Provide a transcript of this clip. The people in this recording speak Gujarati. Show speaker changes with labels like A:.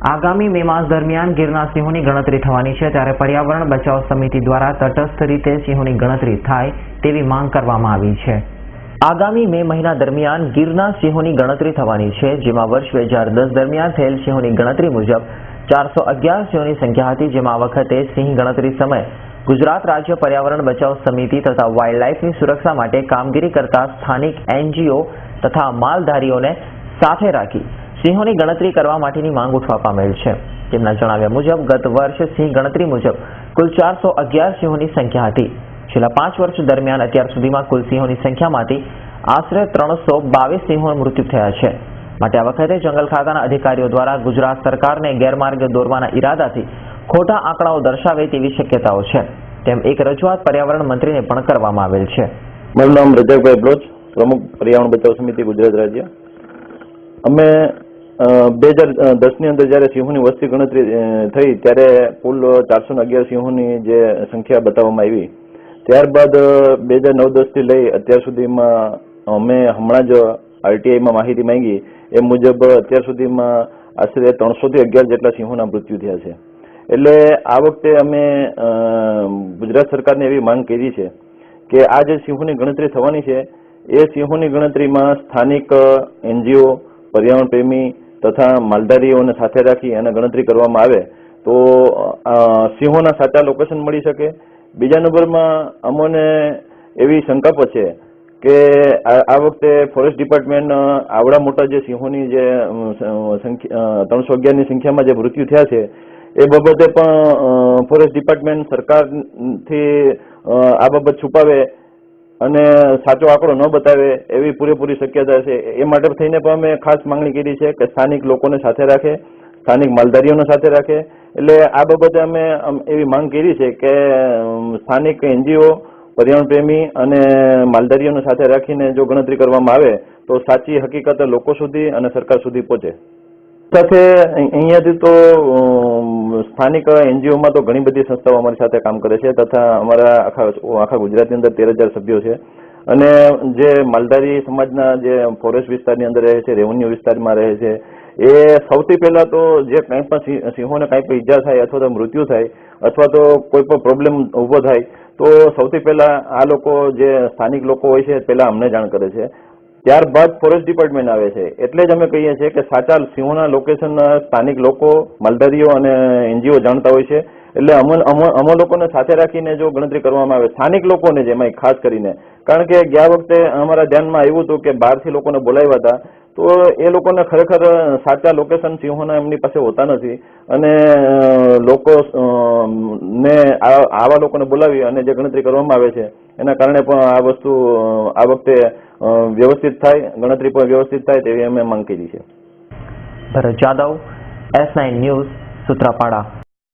A: આગામી મે માસ દરમિયાન ગીરના સિંહોની ગણતરી થવાની છે, ત્યારે પર્યાવરણ બચાવ સમિતિ દ્વારા તટસ્થ રીતે સિંહોની ગણતરી થાય તેવી માંગ કરવામાં આવી છે. આગામી મે મહિના દરમિયાન ગીરના સિંહોની ગણતરી થવાની છે, જેમાં વર્ષ 2010 દરમિયાન થયેલ સિંહોની ગણતરી મુજબ 411 સિંહોની સંખ્યા હતી, જેમાં આ વખતે સિંહ ગણતરી સમયે ગુજરાત રાજ્ય પર્યાવરણ બચાવ સમિતિ તથા વાઇલ્ડલાઇફની સુરક્ષા માટે કામગીરી કરતા સ્થાનિક NGO તથા માલધારીઓને સાથે રાખી સિંહોની ગણતરી કરવા માટેની માંગ ઉઠવા પામેલ છે. તેમના જણાવ્યા મુજબ ગત વર્ષ સિંહ ગણતરી મુજબ કુલ 411 સિંહોની સંખ્યા હતી. છેલ્લા 5 વર્ષ દરમિયાન અત્યાર સુધીમાં કુલ સિંહોની સંખ્યામાંથી આશરે 322 સિંહોના મૃત્યુ થયા છે. માટે આ વખતે જંગલ ખાતાના અધિકારીઓ દ્વારા ગુજરાત સરકારને ગેરમાર્ગે દોરવાના ઈરાદાથી ખોટા આંકડાઓ દર્શાવે તેવી શક્યતાઓ છે. તેમ એક રજૂઆત પર્યાવરણ મંત્રીને પણ કરવામાં આવેલ છે.
B: મારું નામ રજાકભાઈ બ્લોચ, પ્રમુખ પર્યાવરણ બચાવ સમિતિ ગુજરાત રાજ્ય. અમે 2010ની અંદર જ્યારે સિંહોની વસ્તી ગણતરી થઈ ત્યારે કુલ 411 સિંહોની જે સંખ્યા બતાવવામાં આવી. ત્યારબાદ 2009-10થી લઈ અત્યાર સુધીમાં અમે હમણાં જ RTIમાં માહિતી માંગી એ મુજબ અત્યાર સુધીમાં આશરે 311 જેટલા સિંહોના મૃત્યુ થયા છે. એટલે આ વખતે અમે ગુજરાત સરકારને એવી માંગ કરી છે કે આ જે સિંહોની ગણતરી થવાની છે એ સિંહોની ગણતરીમાં સ્થાનિક NGO, પર્યાવરણ પ્રેમી તથા માલધારીઓને સાથે રાખી અને ગણતરી કરવામાં આવે તો સિંહોના સાચા લોકેશન મળી શકે. બીજા નંબરમાં અમને એવી શંકા પણ છે કે આ વખતે ફોરેસ્ટ ડિપાર્ટમેન્ટ આવડા મોટા જે સિંહોની જે સંખ્યા 311ની સંખ્યામાં જે મૃત્યુ થયા છે એ બાબતે પણ ફોરેસ્ટ ડિપાર્ટમેન્ટ સરકારથી આ બાબત છુપાવે અને સાચો આંકડો ન બતાવે એવી પૂરેપૂરી શક્યતા છે. એ માટે થઈને પણ અમે ખાસ માંગણી કરી છે કે સ્થાનિક લોકોને સાથે રાખે, સ્થાનિક માલધારીઓને સાથે રાખે. એટલે આ બાબતે અમે એવી માંગ કરી છે કે સ્થાનિક NGO, પર્યાવરણ પ્રેમી અને માલધારીઓને સાથે રાખીને જો ગણતરી કરવામાં આવે તો સાચી હકીકત લોકો સુધી અને સરકાર સુધી પહોંચે. સાથે અહીંયાથી તો સ્થાનિક NGOમાં તો ઘણી બધી સંસ્થાઓ અમારી સાથે કામ કરે છે તથા અમારા આખા ગુજરાતની અંદર 13,000 સભ્યો છે. અને જે માલધારી સમાજના જે ફોરેસ્ટ વિસ્તારની અંદર રહે છે, રેવન્યુ વિસ્તારમાં રહે છે, એ સૌથી પહેલા તો જે કંઈ પણ સિંહોને કંઈ પણ ઈજા થાય અથવા તો મૃત્યુ થાય અથવા તો કોઈ પણ પ્રોબ્લેમ ઊભો થાય તો સૌથી પહેલા આ લોકો જે સ્થાનિક લોકો હોય છે પહેલા અમને જાણ કરે છે. ત્યારબાદ ફોરેસ્ટ ડિપાર્ટમેન્ટ આવે છે. એટલે જ અમે કહીએ છીએ કે સાચા સિંહોના લોકેશન સ્થાનિક લોકો, માલધારીઓ અને NGO જાણતા હોય છે. એટલે અમે લોકોને સાથે રાખીને જો ગણતરી કરવામાં આવે, સ્થાનિક લોકોને જ એમાં ખાસ કરીને, કારણ કે ગયા વખતે અમારા ધ્યાનમાં આવ્યું હતું કે બહારથી લોકોને બોલાવ્યા હતા તો એ લોકોને ખરેખર સાચા લોકેશન સિંહોના એમની પાસે હોતા નથી અને લોકો ને આવા લોકોને બોલાવી અને જે ગણતરી કરવામાં આવે છે એના કારણે પણ આ વસ્તુ આ વખતે વ્યવસ્થિત થાય, ગણતરી પણ વ્યવસ્થિત થાય તેવી અમે માંગ કરી છે.
A: ભરત જાદવ, S9 ન્યૂઝ, સૂત્રાપાડા.